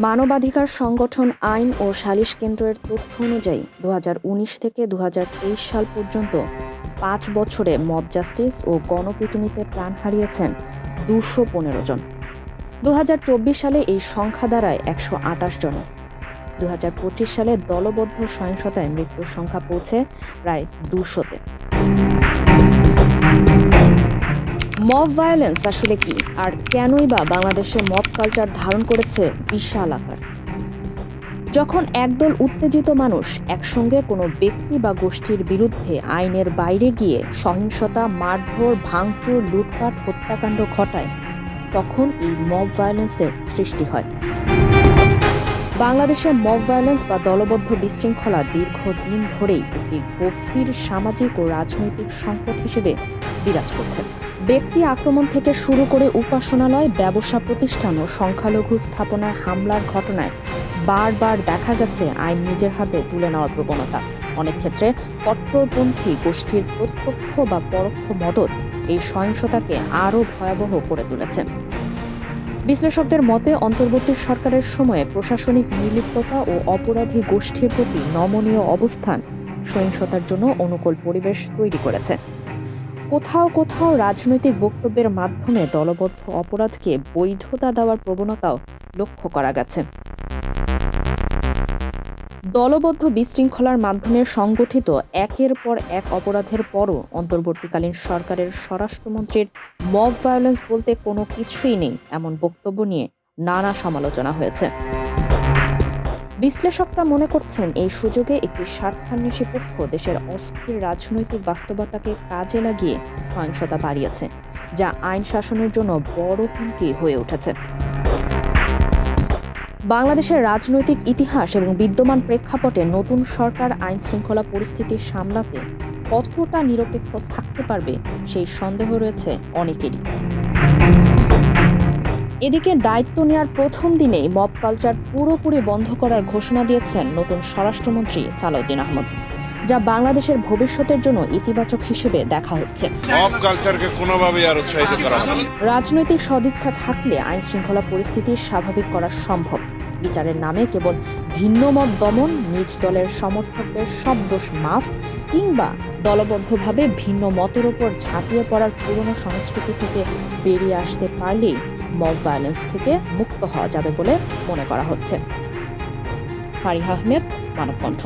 মানবাধিকার সংগঠন আইন ও সালিশ কেন্দ্রের তথ্য অনুযায়ী 2019 থেকে 2023 সাল পর্যন্ত 5 বছরে মব জাস্টিস ও গণপিটুনিতে প্রাণ হারিয়েছেন 215 জন। 2024 সালে এই সংখ্যা দাঁড়ায় 128 জনে। 2025 সালে দলবদ্ধ সহিংসতায় মৃত্যুর সংখ্যা পৌঁছে প্রায় 200-তে। মব ভায়োলেন্স আসলে কি, আর কেনই বা বাংলাদেশে মব কালচার ধারণ করেছে বিশাল আকার? যখন একদল উত্তেজিত মানুষ একসঙ্গে কোনো ব্যক্তি বা গোষ্ঠীর বিরুদ্ধে আইনের বাইরে গিয়ে সহিংসতা, মারধর, ভাঙচুর, লুটপাট, হত্যাকাণ্ড ঘটায়, তখন এই মব ভায়োলেন্সের সৃষ্টি হয়। বাংলাদেশে মব ভায়োলেন্স বা দলবদ্ধ বিশৃঙ্খলা দীর্ঘদিন ধরেই একটি গভীর সামাজিক ও রাজনৈতিক সংকট হিসেবে বিরাজ করছে। ব্যক্তি আক্রমণ থেকে শুরু করে উপাসনালয়, ব্যবসা প্রতিষ্ঠান ও সংখ্যালঘু স্থাপনায় হামলার ঘটনায় বারবার দেখা গেছে আইন নিজের হাতে তুলে নেওয়ার প্রবণতা। অনেক ক্ষেত্রে কট্টরপন্থী গোষ্ঠীর প্রত্যক্ষ বা পরোক্ষ মদত এই সহিংসতাকে আরও ভয়াবহ করে তুলেছে। বিশ্লেষকদের মতে, অন্তর্বর্তী সরকারের সময়ে প্রশাসনিক নির্লিপ্ততা ও অপরাধী গোষ্ঠীর প্রতি নমনীয় অবস্থান সহিংসতার জন্য অনুকূল পরিবেশ তৈরি করেছে। কোথাও কোথাও রাজনৈতিক বক্তব্যের মাধ্যমে দলবদ্ধ অপরাধকে বৈধতা দেওয়ার প্রবণতাও লক্ষ্য করা গেছে। দলবদ্ধ বিশৃঙ্খলার মাধ্যমে সংগঠিত একের পর এক অপরাধের পরও অন্তর্বর্তীকালীন সরকারের স্বরাষ্ট্রমন্ত্রীর মব ভায়োলেন্স বলতে কোনো কিছুই নেই এমন বক্তব্য নিয়ে নানা সমালোচনা হয়েছে। বিশ্লেষকরা মনে করছেন, এই সুযোগে একটি স্বার্থান্বেষী পক্ষ দেশের অস্থির রাজনৈতিক বাস্তবতাকে কাজে লাগিয়ে সহিংসতা বাড়িয়েছে, যা আইন শাসনের জন্য বড় হুমকি হয়ে উঠেছে। বাংলাদেশের রাজনৈতিক ইতিহাস এবং বিদ্যমান প্রেক্ষাপটে নতুন সরকার আইন শৃঙ্খলা পরিস্থিতি সামলাতে কতটা নিরপেক্ষ থাকতে পারবে সেই সন্দেহ রয়েছে অনেকেরই। এদিকে দায়িত্ব নেওয়ার প্রথম দিনেই মব কালচার পুরোপুরি বন্ধ করার ঘোষণা দিয়েছেন নতুন স্বরাষ্ট্রমন্ত্রী সালাউদ্দিন আহমেদ, যা বাংলাদেশের ভবিষ্যতের জন্য ইতিবাচক হিসেবে দেখা হচ্ছে। মব কালচারকে কোনোভাবেই আর উৎসাহিত করা হবে না। রাজনৈতিক সদিচ্ছা থাকলে আইন শৃঙ্খলা পরিস্থিতি স্বাভাবিক করা সম্ভব। বিচারের নামে কেবল ভিন্ন মত দমন, নিজ দলের সমর্থকদের সব দোষ মাফ, কিংবা দলবদ্ধভাবে ভিন্ন মতের ওপর ঝাঁপিয়ে পড়ার পুরনো সংস্কৃতি থেকে বেরিয়ে আসতে পারলেই মব ভায়োলেন্স থেকে মুক্ত হওয়া যাবে বলে মনে করা হচ্ছে। ফারিহা আহমেদ, মানবকণ্ঠ।